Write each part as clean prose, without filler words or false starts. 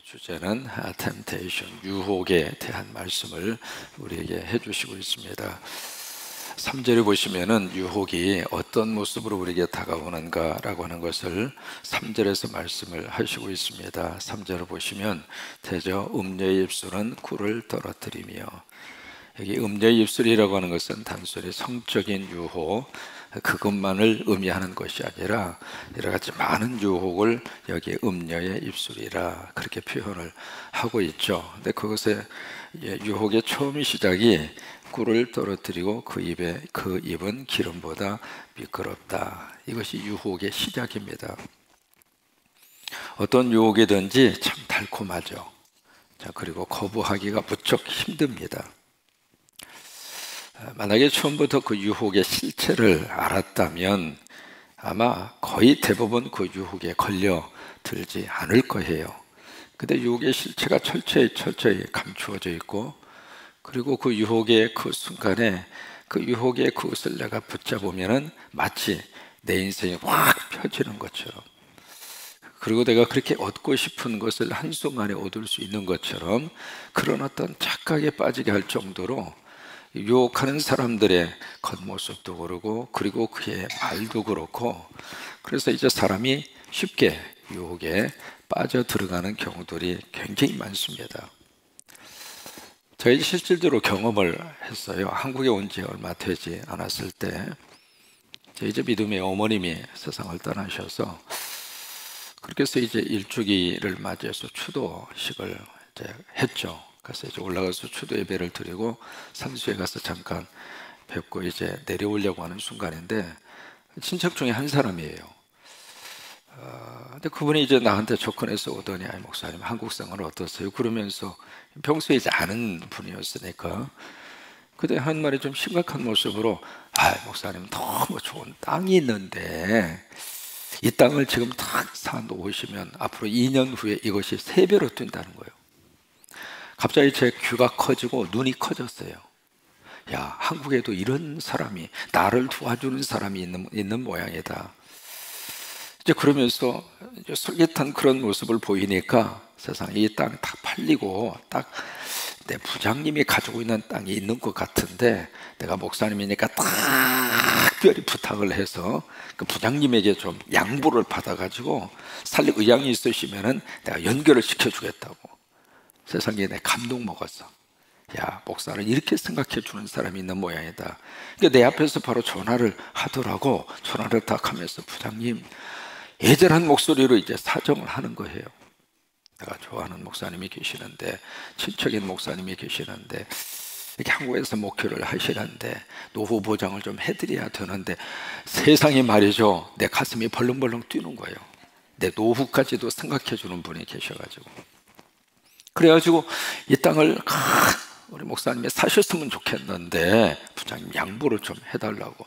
주제는 temptation, 유혹에 대한 말씀을 우리에게 해주시고 있습니다. 3절에 보시면은 유혹이 어떤 모습으로 우리에게 다가오는가라고 하는 것을 3절에서 말씀을 하시고 있습니다. 3절을 보시면 대저 음녀의 입술은 꿀을 떨어뜨리며, 여기 음녀의 입술이라고 하는 것은 단순히 성적인 유혹, 그것만을 의미하는 것이 아니라 여러 가지 많은 유혹을 여기 음녀의 입술이라 그렇게 표현을 하고 있죠. 근데 그것의 유혹의 처음 시작이 꿀을 떨어뜨리고 그 입은 기름보다 미끄럽다. 이것이 유혹의 시작입니다. 어떤 유혹이든지 참 달콤하죠. 자, 그리고 거부하기가 무척 힘듭니다. 만약에 처음부터 그 유혹의 실체를 알았다면 아마 거의 대부분 그 유혹에 걸려들지 않을 거예요. 근데 유혹의 실체가 철저히 감추어져 있고, 그리고 그 유혹의 그 순간에 그 유혹의 그것을 내가 붙잡으면은 마치 내 인생이 확 펴지는 것처럼, 그리고 내가 그렇게 얻고 싶은 것을 한순간에 얻을 수 있는 것처럼 그런 어떤 착각에 빠지게 할 정도로 유혹하는 사람들의 겉모습도 그러고, 그리고 그의 말도 그렇고, 그래서 이제 사람이 쉽게 유혹에 빠져 들어가는 경우들이 굉장히 많습니다. 저희 실질적으로 경험을 했어요. 한국에 온 지 얼마 되지 않았을 때 저희 이제 믿음의 어머님이 세상을 떠나셔서, 그렇게 해서 이제 일주기를 맞이해서 추도식을 이제 했죠. 그래서 이제 올라가서 추도 예배를 드리고 산수에 가서 잠깐 뵙고 이제 내려오려고 하는 순간인데, 친척 중에 한 사람이에요. 근데 그분이 이제 나한테 접근해서 오더니, 아니 목사님 한국 생활 어떠세요? 그러면서 평소에 이제 아는 분이었으니까, 그때 한 말이 좀 심각한 모습으로, 아 목사님 너무 좋은 땅이 있는데 이 땅을 지금 딱 사놓으시면 앞으로 2년 후에 이것이 3배로 뛴다는 거예요. 갑자기 제 귀가 커지고 눈이 커졌어요. 야, 한국에도 이런 사람이, 나를 도와주는 사람이 있는 모양이다. 이제 그러면서 이제 솔깃한 그런 모습을 보이니까 세상에 이 땅 다 팔리고 딱 내 부장님이 가지고 있는 땅이 있는 것 같은데, 내가 목사님이니까 특별히 부탁을 해서 그 부장님에게 좀 양보를 받아가지고 살릴 의향이 있으시면은 내가 연결을 시켜주겠다고. 세상에 내 감동 먹었어. 야, 목사는 이렇게 생각해 주는 사람이 있는 모양이다. 그러니까 내 앞에서 바로 전화를 하더라고. 전화를 딱 하면서, 부장님, 애절한 목소리로 이제 사정을 하는 거예요. 내가 좋아하는 목사님이 계시는데, 친척인 목사님이 계시는데, 이렇게 한국에서 목회를 하시는데 노후 보장을 좀 해드려야 되는데, 세상이 말이죠, 내 가슴이 벌렁벌렁 뛰는 거예요. 내 노후까지도 생각해 주는 분이 계셔가지고. 그래가지고 이 땅을 우리 목사님이 사셨으면 좋겠는데 부장님 양보를 좀 해달라고.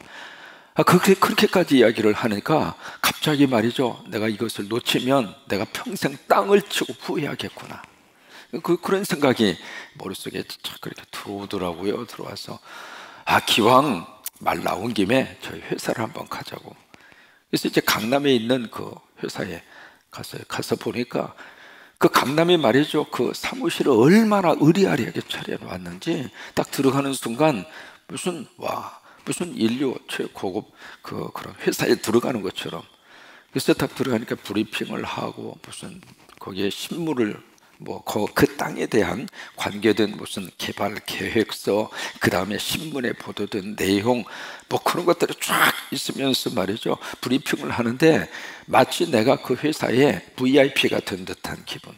그렇게까지 이야기를 하니까 갑자기 말이죠, 내가 이것을 놓치면 내가 평생 땅을 치고 후회하겠구나. 그런 생각이 머릿속에 그렇게 들어오더라고요. 들어와서, 기왕 말 나온 김에 저희 회사를 한번 가자고. 그래서 이제 강남에 있는 그 회사에 가서 보니까 그 강남에 말이죠, 그 사무실을 얼마나 의리아리하게 차려놨는지, 딱 들어가는 순간 무슨 인류 최고급 그런 회사에 들어가는 것처럼. 그래서 딱 들어가니까 브리핑을 하고, 무슨 거기에 신문을 그 땅에 대한 관계된 무슨 개발 계획서, 그 다음에 신문에 보도된 내용, 그런 것들이 쫙 있으면서 말이죠, 브리핑을 하는데 마치 내가 그 회사의 VIP가 된 듯한 기분.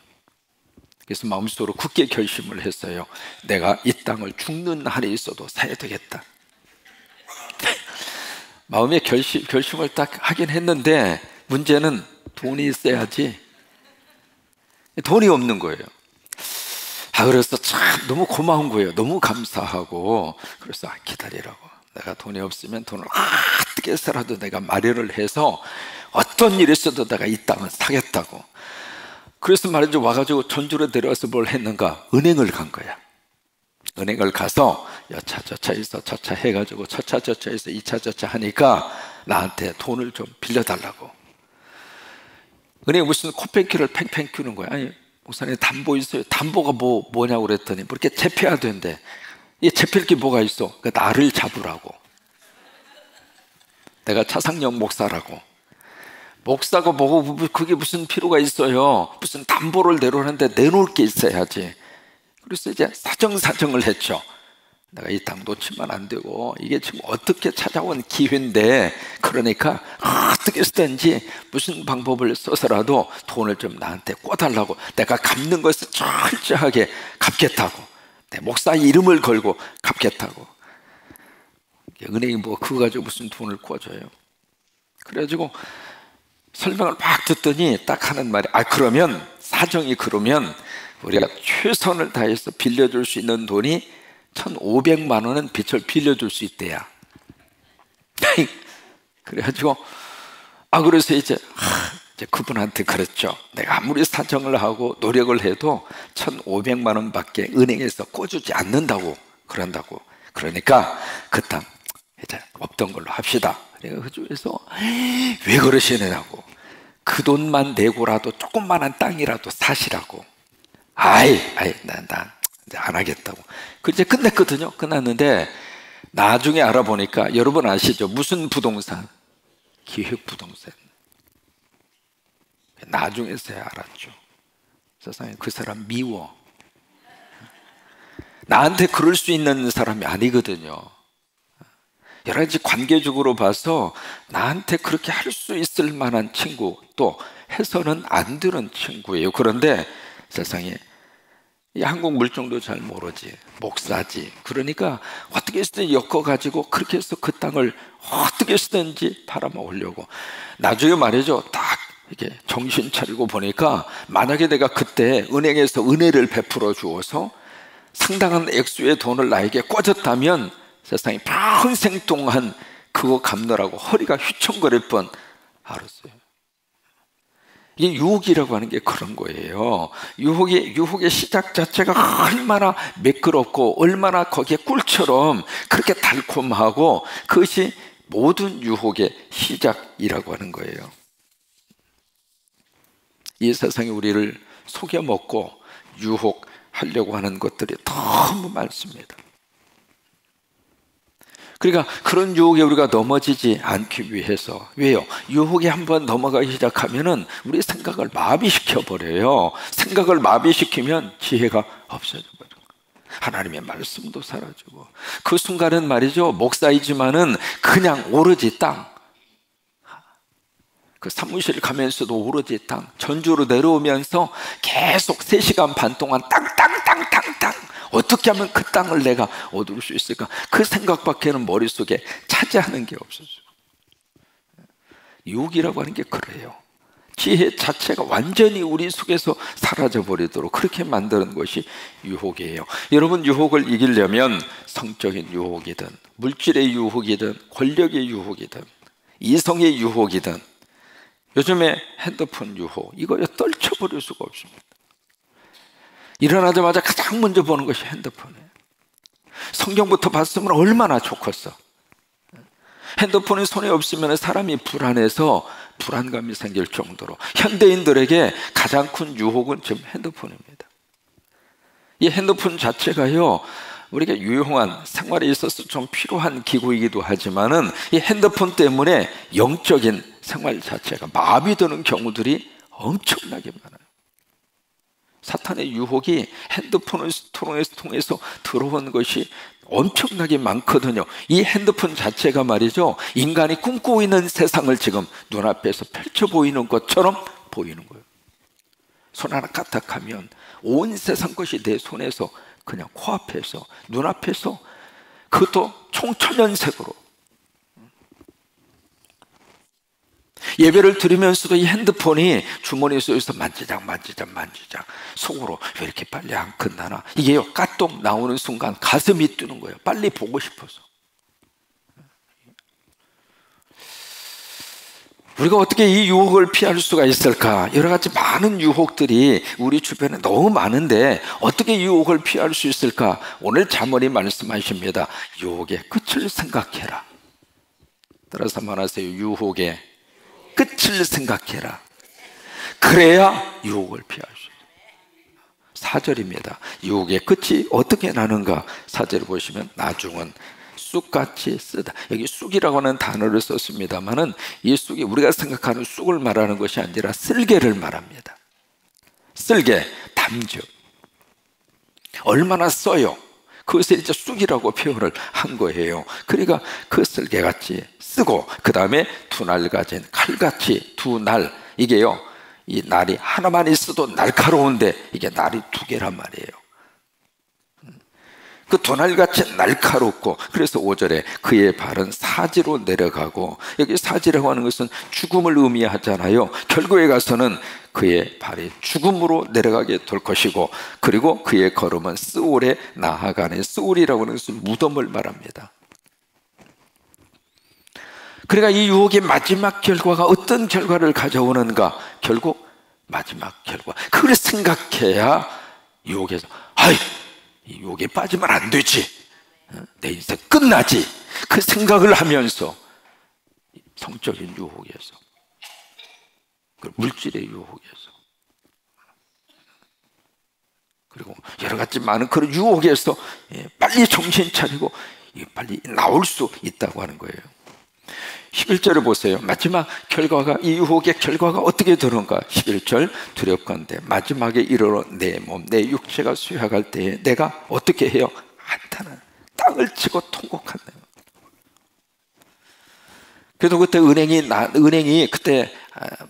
그래서 마음속으로 굳게 결심을 했어요. 내가 이 땅을 죽는 한이 있어도 사야 되겠다. 마음의 결심을 딱 하긴 했는데, 문제는 돈이 있어야지. 돈이 없는 거예요. 그래서 참 너무 고마운 거예요. 너무 감사하고. 그래서 기다리라고. 내가 돈이 없으면 돈을 어떻게 해서라도 내가 마련을 해서 어떤 일이 있어도 내가 이 땅을 사겠다고. 그래서 말이죠, 와가지고 전주로 내려와서 뭘 했는가? 은행을 간 거야. 은행을 가서 여차 저차해서 저차 해가지고 저차 저차해서 2차 저차 하니까 나한테 돈을 좀 빌려달라고. 은행에 무슨 코펜키를 팽팽 끼는 거야. 아니, 목사님 담보 있어요. 담보가 뭐냐고 그랬더니 뭐 이렇게 잡혀야 된대. 이게 잡힐 게 뭐가 있어? 그러니까 나를 잡으라고. 내가 차상영 목사라고. 목사가 뭐고 그게 무슨 필요가 있어요? 무슨 담보를 내놓는데 내놓을 게 있어야지. 그래서 이제 사정을 했죠. 내가 이 땅 놓치면 안 되고 이게 지금 어떻게 찾아온 기회인데, 그러니까 어떻게 쓰든지 무슨 방법을 써서라도 돈을 좀 나한테 꿔달라고, 내가 갚는 것을 철저하게 갚겠다고, 내 목사 이름을 걸고 갚겠다고. 은행이 뭐 그거 가지고 무슨 돈을 꿔줘요. 그래가지고 설명을 막 듣더니 딱 하는 말이, 그러면 사정이 그러면 우리가 최선을 다해서 빌려줄 수 있는 돈이 1,500만 원은 빚을 빌려줄 수 있대야. 그래가지고 그래서 이제 그분한테 그랬죠. 내가 아무리 사정을 하고 노력을 해도 1,500만 원밖에 은행에서 꿔주지 않는다고 그런다고. 그러니까 그 땅 이제 없던 걸로 합시다. 그래서 왜 그러시느냐고. 그 돈만 내고라도 조그만한 땅이라도 사시라고. 난 이제 안 하겠다고. 그 이제 끝냈거든요. 끝났는데 나중에 알아보니까, 여러분 아시죠? 무슨 부동산? 기획부동산. 나중에서야 알았죠. 세상에 그 사람 미워. 나한테 그럴 수 있는 사람이 아니거든요. 여러 가지 관계적으로 봐서 나한테 그렇게 할 수 있을 만한 친구, 또 해서는 안 되는 친구예요. 그런데 세상에 이 한국 물정도 잘 모르지, 목사지. 그러니까 어떻게 쓰든지 엮어가지고 그렇게 해서 그 땅을 어떻게 쓰든지 팔아먹으려고. 나중에 말이죠, 딱 이렇게 정신 차리고 보니까, 만약에 내가 그때 은행에서 은혜를 베풀어 주어서 상당한 액수의 돈을 나에게 꿔줬다면 세상에 평생 동안 그거 갚느라고 허리가 휘청거릴 뻔 알았어요. 이게 유혹이라고 하는 게 그런 거예요. 유혹의 시작 자체가 얼마나 매끄럽고 얼마나 거기에 꿀처럼 그렇게 달콤하고, 그것이 모든 유혹의 시작이라고 하는 거예요. 이 세상에 우리를 속여먹고 유혹하려고 하는 것들이 너무 많습니다. 그러니까 그런 유혹에 우리가 넘어지지 않기 위해서, 왜요? 유혹에 한번 넘어가기 시작하면은 우리 생각을 마비시켜 버려요. 생각을 마비시키면 지혜가 없어져 버려요. 하나님의 말씀도 사라지고, 그 순간은 말이죠, 목사이지만은 그냥 오로지 땅, 그 사무실 가면서도 오로지 땅, 전주로 내려오면서 계속 3시간 반 동안 땅, 어떻게 하면 그 땅을 내가 얻을 수 있을까? 그 생각밖에는 머릿속에 차지하는 게 없어요. 유혹이라고 하는 게 그래요. 지혜 자체가 완전히 우리 속에서 사라져버리도록 그렇게 만드는 것이 유혹이에요. 여러분, 유혹을 이기려면 성적인 유혹이든 물질의 유혹이든 권력의 유혹이든 이성의 유혹이든, 요즘에 핸드폰 유혹, 이거 떨쳐버릴 수가 없습니다. 일어나자마자 가장 먼저 보는 것이 핸드폰이에요. 성경부터 봤으면 얼마나 좋겠어. 핸드폰이 손에 없으면 사람이 불안해서 불안감이 생길 정도로 현대인들에게 가장 큰 유혹은 지금 핸드폰입니다. 이 핸드폰 자체가요, 우리가 유용한 생활에 있어서 좀 필요한 기구이기도 하지만은 이 핸드폰 때문에 영적인 생활 자체가 마비되는 경우들이 엄청나게 많아요. 사탄의 유혹이 핸드폰을 통해서 들어온 것이 엄청나게 많거든요. 이 핸드폰 자체가 말이죠, 인간이 꿈꾸고 있는 세상을 지금 눈앞에서 펼쳐 보이는 것처럼 보이는 거예요. 손 하나 까딱하면 온 세상 것이 내 손에서 그냥 코앞에서, 눈앞에서, 그것도 총천연색으로. 예배를 드리면서도 이 핸드폰이 주머니 속에서 만지작 속으로 왜 이렇게 빨리 안 끝나나, 이게요, 까똑 나오는 순간 가슴이 뛰는 거예요. 빨리 보고 싶어서. 우리가 어떻게 이 유혹을 피할 수가 있을까? 여러 가지 많은 유혹들이 우리 주변에 너무 많은데 어떻게 유혹을 피할 수 있을까? 오늘 잠언이 말씀하십니다. 유혹의 끝을 생각해라. 따라서 말하세요. 유혹의 끝을 생각해라. 그래야 유혹을 피할 수 있어요. 4절입니다. 유혹의 끝이 어떻게 나는가? 4절을 보시면 나중은 쑥같이 쓰다. 여기 쑥이라고 하는 단어를 썼습니다만은 이 쑥이 우리가 생각하는 쑥을 말하는 것이 아니라 쓸개를 말합니다. 쓸개, 담즙. 얼마나 써요. 그것을 이제 쑥이라고 표현을 한 거예요. 그러니까 그 쓸개같이 쓰고, 그 다음에 두 날 가진 칼같이, 두 날, 이게요, 이 날이 하나만 있어도 날카로운데 이게 날이 두 개란 말이에요. 그 두 날같이 날카롭고, 그래서 5절에 그의 발은 사지로 내려가고, 여기 사지라고 하는 것은 죽음을 의미하잖아요. 결국에 가서는 그의 발이 죽음으로 내려가게 될 것이고, 그리고 그의 걸음은 스올에 나아가네. 스올이라고 하는 것은 무덤을 말합니다. 그러니까 이 유혹의 마지막 결과가 어떤 결과를 가져오는가? 결국 마지막 결과, 그걸 생각해야 유혹에서 아이, 이 유혹에 빠지면 안 되지, 내 인생 끝나지, 그 생각을 하면서 성적인 유혹에서, 물질의 유혹에서, 그리고 여러 가지 많은 그런 유혹에서 빨리 정신 차리고 빨리 나올 수 있다고 하는 거예요. 11절을 보세요. 마지막 결과가, 이 유혹의 결과가 어떻게 되는가? 11절, 두렵건대 마지막에 이르러 내 몸, 내 육체가 쇠약할 때에 내가 어떻게 해요? 한탄은 땅을 치고 통곡한대요. 그래도 그때 은행이 그때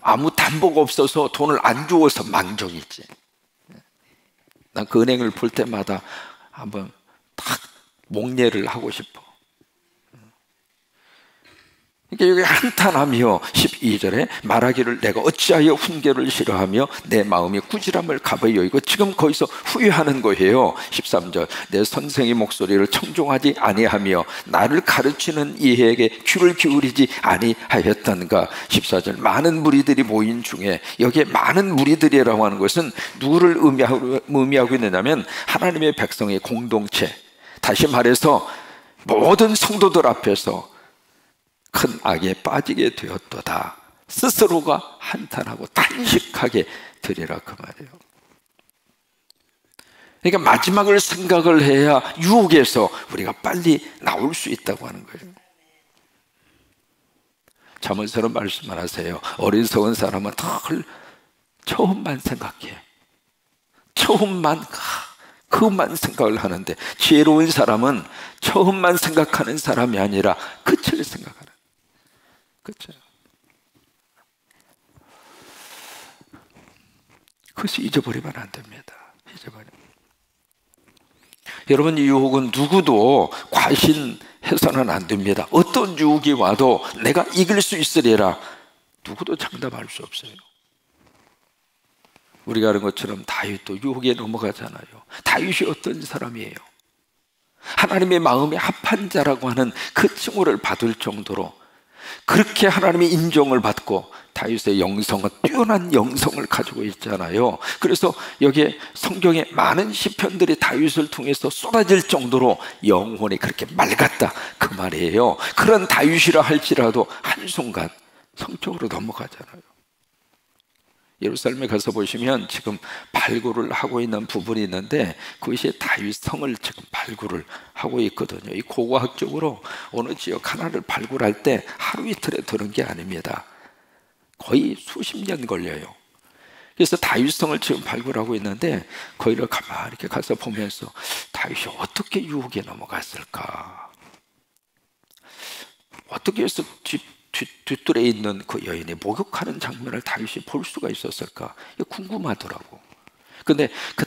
아무 담보가 없어서 돈을 안 주어서 망정이지. 난 그 은행을 볼 때마다 한번 딱 목례를 하고 싶어. 그러니까 여기 한탄하며 12절에 말하기를 내가 어찌하여 훈계를 싫어하며 내 마음이 꾸지람을 가버이 여기고, 지금 거기서 후회하는 거예요. 13절 내 선생의 목소리를 청종하지 아니하며 나를 가르치는 이에게 귀를 기울이지 아니하였던가. 14절 많은 무리들이 모인 중에, 여기에 많은 무리들이라고 하는 것은 누구를 의미하고 있느냐면 하나님의 백성의 공동체, 다시 말해서 모든 성도들 앞에서 큰 악에 빠지게 되었도다. 스스로가 한탄하고 단식하게 되리라, 그 말이에요. 그러니까 마지막을 생각을 해야 유혹에서 우리가 빨리 나올 수 있다고 하는 거예요. 잠언서는 말씀을 하세요. 어리석은 사람은 늘 처음만 생각해. 처음만, 그것만 생각을 하는데, 지혜로운 사람은 처음만 생각하는 사람이 아니라 끝을 생각하는. 그렇죠? 그것이 잊어버리면 안 됩니다. 여러분, 이 유혹은 누구도 과신해서는 안 됩니다. 어떤 유혹이 와도 내가 이길 수 있으리라, 누구도 장담할 수 없어요. 우리가 아는 것처럼 다윗도 유혹에 넘어가잖아요. 다윗이 어떤 사람이에요? 하나님의 마음에 합한 자라고 하는 그 칭호를 받을 정도로 그렇게 하나님의 인정을 받고, 다윗의 영성은 뛰어난 영성을 가지고 있잖아요. 그래서 여기에 성경에 많은 시편들이 다윗을 통해서 쏟아질 정도로 영혼이 그렇게 맑았다, 그 말이에요. 그런 다윗이라 할지라도 한순간 성적으로 넘어가잖아요. 예루살렘에 가서 보시면 지금 발굴을 하고 있는 부분이 있는데, 그것이 다윗 성을 지금 발굴을 하고 있거든요. 이 고고학적으로 어느 지역 하나를 발굴할 때 하루 이틀에 되는 게 아닙니다. 거의 수십 년 걸려요. 그래서 다윗 성을 지금 발굴하고 있는데, 거기를 가만히 이렇게 가서 보면서 다윗이 어떻게 유혹에 넘어갔을까, 어떻게 해서 뒷뜰에 있는 그 여인이 목욕하는 장면을 다윗이 볼 수가 있었을까, 이게 궁금하더라고. 근데 그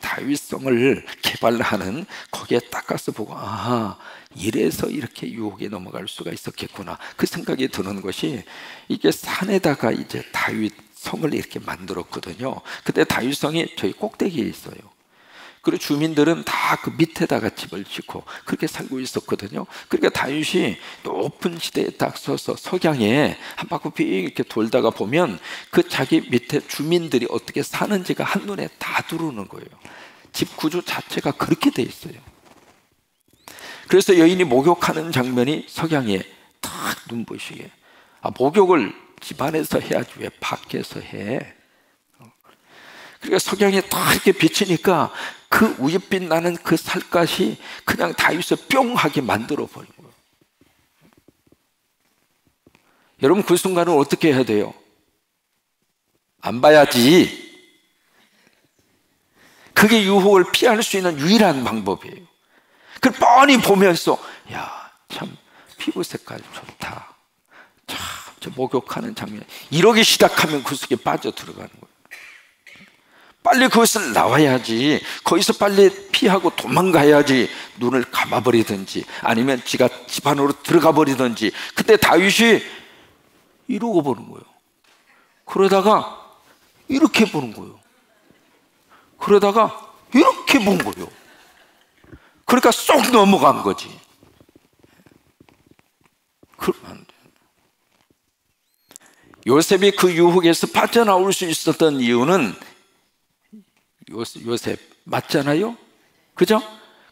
다윗성을 개발하는 거기에 딱 가서 보고, 아하, 이래서 이렇게 유혹에 넘어갈 수가 있었겠구나, 그 생각이 드는 것이, 이게 산에다가 이제 다윗성을 이렇게 만들었거든요. 근데 다윗성이 저희 꼭대기에 있어요. 그리고 주민들은 다 그 밑에다가 집을 짓고 그렇게 살고 있었거든요. 그러니까 다윗이 높은 지대에 딱 서서 석양에 한 바퀴 빙 이렇게 돌다가 보면 그 자기 밑에 주민들이 어떻게 사는지가 한눈에 다 들어오는 거예요. 집 구조 자체가 그렇게 돼 있어요. 그래서 여인이 목욕하는 장면이 석양에 딱 눈부시게, 목욕을 집 안에서 해야지 왜 밖에서 해? 그러니까 석양이 딱 이렇게 비치니까 그 우윳빛 나는 그 살갗이 그냥 다윗을 뿅 하게 만들어 버린 거예요. 여러분, 그 순간은 어떻게 해야 돼요? 안 봐야지. 그게 유혹을 피할 수 있는 유일한 방법이에요. 그걸 뻔히 보면서, 야, 참 피부 색깔 좋다, 참 저 목욕하는 장면, 이러기 시작하면 그 속에 빠져 들어가는 거예요. 빨리 그것을 나와야지. 거기서 빨리 피하고 도망가야지. 눈을 감아버리든지 아니면 지가 집 안으로 들어가 버리든지. 그때 다윗이 이러고 보는 거예요. 그러다가 이렇게 보는 거예요. 그러다가 이렇게 본 거예요. 그러니까 쏙 넘어간 거지. 그러면 안 돼. 요셉이 그 유혹에서 빠져나올 수 있었던 이유는, 요셉 맞잖아요? 그죠?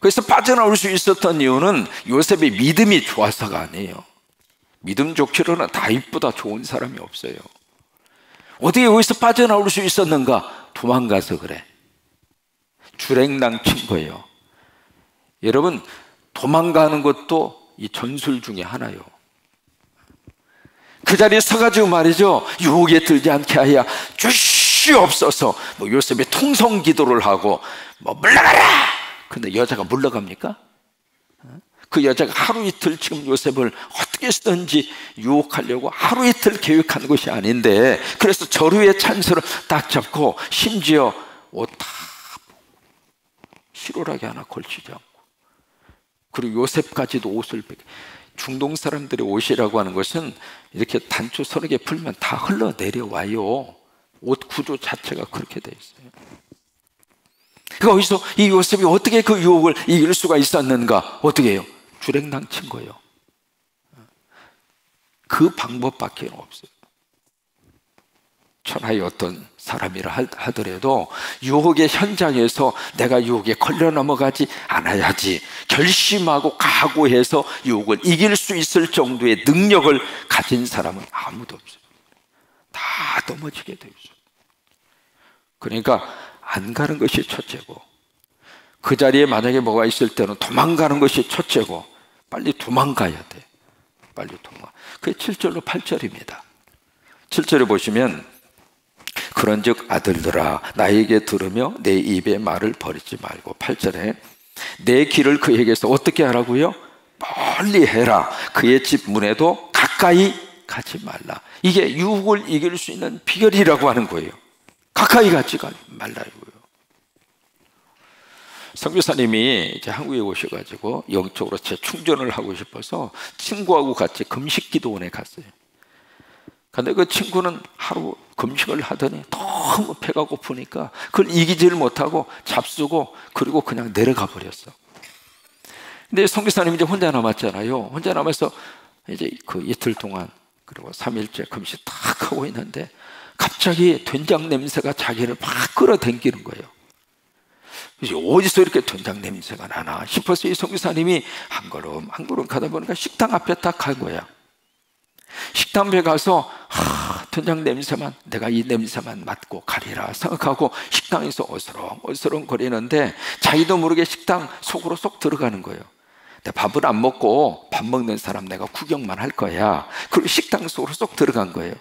그래서 빠져나올 수 있었던 이유는 요셉의 믿음이 좋아서가 아니에요. 믿음 좋기로는 다윗보다 좋은 사람이 없어요. 어떻게 여기서 빠져나올 수 있었는가? 도망가서 그래. 주랭랑 친 거예요. 여러분, 도망가는 것도 이 전술 중에 하나요. 그 자리에 서가지고 말이죠, 유혹에 들지 않게 하여 주시옵소서. 뭐 요셉이 통성 기도를 하고 뭐 물러가라. 근데 여자가 물러갑니까? 그 여자가 하루 이틀 지금 요셉을 어떻게 쓰든지 유혹하려고 하루 이틀 계획한 것이 아닌데, 그래서 절호의 찬스를 딱 잡고 심지어 옷 다 실오라기 하나 걸치지 않고, 그리고 요셉까지도 옷을 벗게. 중동 사람들의 옷이라고 하는 것은 이렇게 단추 서너 개 풀면 다 흘러내려와요. 옷 구조 자체가 그렇게 돼 있어요. 거기서 이 요셉이 어떻게 그 유혹을 이길 수가 있었는가? 어떻게 해요? 주랭랑 친 거예요. 그 방법밖에 없어요. 천하의 어떤 사람이라 하더라도 유혹의 현장에서 내가 유혹에 걸려 넘어가지 않아야지 결심하고 각오해서 유혹을 이길 수 있을 정도의 능력을 가진 사람은 아무도 없어요. 다 넘어지게 되어 있어요. 그러니까 안 가는 것이 첫째고, 그 자리에 만약에 뭐가 있을 때는 도망가는 것이 첫째고, 빨리 도망가야 돼. 빨리 도망가. 그게 7절로 8절입니다. 7절에 보시면, 그런즉 아들들아 나에게 들으며 내 입의 말을 버리지 말고, 8절에 내 길을 그에게서 어떻게 하라고요? 멀리 해라. 그의 집 문에도 가까이 가지 말라. 이게 유혹을 이길 수 있는 비결이라고 하는 거예요. 가까이 가지 말라고요. 선교사님이 이제 한국에 오셔가지고 영적으로 재충전을 하고 싶어서 친구하고 같이 금식기도원에 갔어요. 근데 그 친구는 하루 금식을 하더니 너무 배가 고프니까 그걸 이기지를 못하고 잡수고 그리고 그냥 내려가 버렸어. 근데 선교사님이 이제 혼자 남았잖아요. 혼자 남아서 이제 그 이틀 동안 그리고 3일째 금식 딱 하고 있는데 갑자기 된장 냄새가 자기를 막 끌어당기는 거예요. 어디서 이렇게 된장 냄새가 나나 싶어서 이 선교사님이 한 걸음 가다 보니까 식당 앞에 딱 간 거야. 식당 앞에 가서 된장 냄새만, 내가 이 냄새만 맡고 가리라 생각하고 식당에서 어스렁어스렁 거리는데 자기도 모르게 식당 속으로 쏙 들어가는 거예요. 밥을 안 먹고 밥 먹는 사람 내가 구경만 할 거야. 그리고 식당 속으로 쏙 들어간 거예요.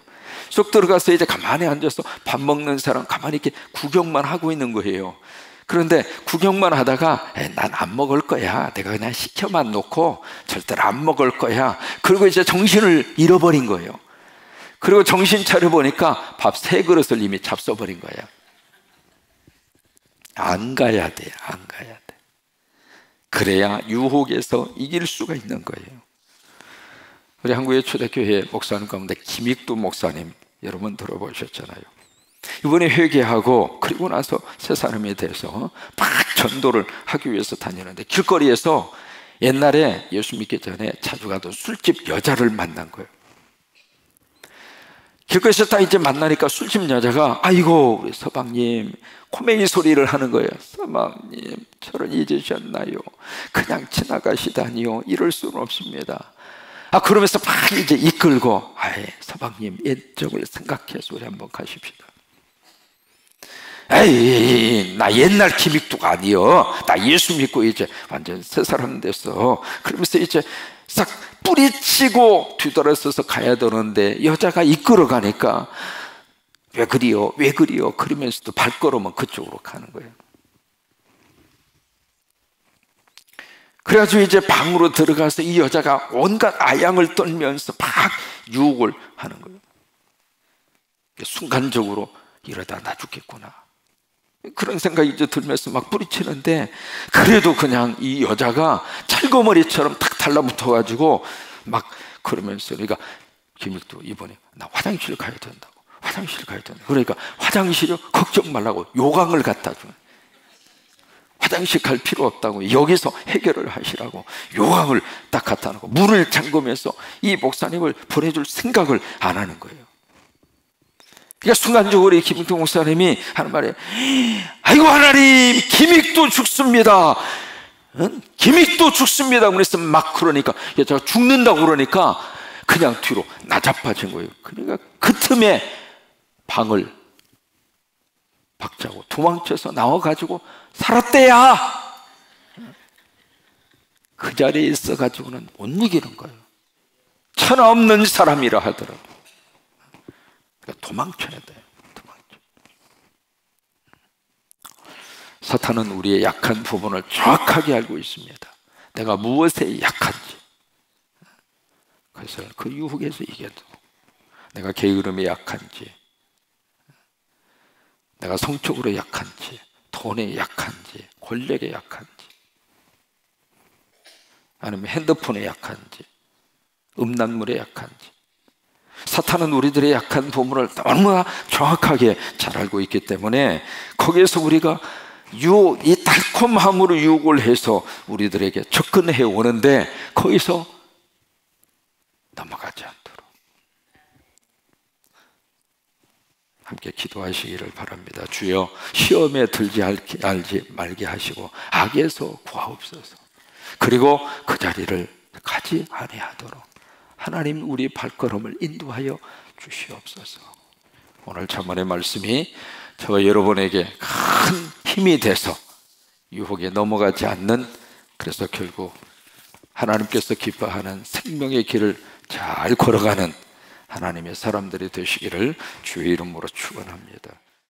쏙 들어가서 이제 가만히 앉아서 밥 먹는 사람 가만히 이렇게 구경만 하고 있는 거예요. 그런데 구경만 하다가 난 안 먹을 거야, 내가 그냥 시켜만 놓고 절대로 안 먹을 거야. 그리고 이제 정신을 잃어버린 거예요. 그리고 정신 차려보니까 밥 3그릇을 이미 잡숴버린 거예요. 안 가야 돼, 안 가야 돼. 그래야 유혹에서 이길 수가 있는 거예요. 우리 한국의 초대교회 목사님 가운데 김익두 목사님 여러분 들어보셨잖아요. 이번에 회개하고 그리고 나서 새 사람에 대해서 막 전도를 하기 위해서 다니는데 길거리에서 옛날에 예수 믿기 전에 자주 가던 술집 여자를 만난 거예요. 길거리에서 딱 이제 만나니까 술집 여자가 아이고 우리 서방님 코맹이 소리를 하는 거예요. 서방님 저를 잊으셨나요? 그냥 지나가시다니요. 이럴 수는 없습니다. 그러면서 막 이제 이끌고 서방님 옛적을 생각해서 우리 한번 가십시다. 에이, 나 옛날 김익두가 아니여. 나 예수 믿고 이제 완전 새 사람 됐어. 그러면서 이제 싹 뿌리치고 뒤돌아서서 가야 되는데 여자가 이끌어 가니까 왜 그리요? 왜 그리요? 그러면서도 발걸음은 그쪽으로 가는 거예요. 그래가지고 이제 방으로 들어가서 이 여자가 온갖 아양을 떨면서 막 유혹을 하는 거예요. 순간적으로 이러다 나 죽겠구나, 그런 생각이 이제 들면서 막 뿌리치는데, 그래도 그냥 이 여자가 찰거머리처럼 탁 달라붙어가지고 막 그러면서, 그러니까 김익두 이번에 나 화장실 가야 된다고, 화장실 가야 된다. 그러니까 화장실이요? 걱정 말라고 요강을 갖다 줘. 화장실 갈 필요 없다고, 여기서 해결을 하시라고 요강을 딱 갖다 놓고 문을 잠그면서 이 목사님을 보내줄 생각을 안 하는 거예요. 그러니까 순간적으로 이 김익두 목사님이 하는 말에, 아이고 하나님, 김익두 죽습니다. 응? 김익두 죽습니다. 그래서 막 그러니까 여자가 죽는다고 그러니까 그냥 뒤로 나자빠진 거예요. 그러니까 그 틈에 방을 박자고 도망쳐서 나와가지고 살았대야. 그 자리에 있어가지고는 못 이기는 거예요. 천하 없는 사람이라 하더라도. 그러니까 도망쳐야 돼요. 도망쳐. 사탄은 우리의 약한 부분을 정확하게 알고 있습니다. 내가 무엇에 약한지. 그래서 그 유혹에서 이겨도, 내가 게으름에 약한지, 내가 성적으로 약한지, 돈에 약한지, 권력에 약한지, 아니면 핸드폰에 약한지, 음란물에 약한지. 사탄은 우리들의 약한 부분을 너무나 정확하게 잘 알고 있기 때문에 거기에서 우리가 이 달콤함으로 유혹을 해서 우리들에게 접근해 오는데 거기서 넘어가지 않도록 함께 기도하시기를 바랍니다. 주여, 시험에 들지 알지 말게 하시고 악에서 구하옵소서. 그리고 그 자리를 가지 아니하도록 하나님 우리 발걸음을 인도하여 주시옵소서. 오늘 잠언의 말씀이 저와 여러분에게 큰 힘이 돼서 유혹에 넘어가지 않는, 그래서 결국 하나님께서 기뻐하는 생명의 길을 잘 걸어가는 하나님의 사람들이 되시기를 주의 이름으로 축원합니다.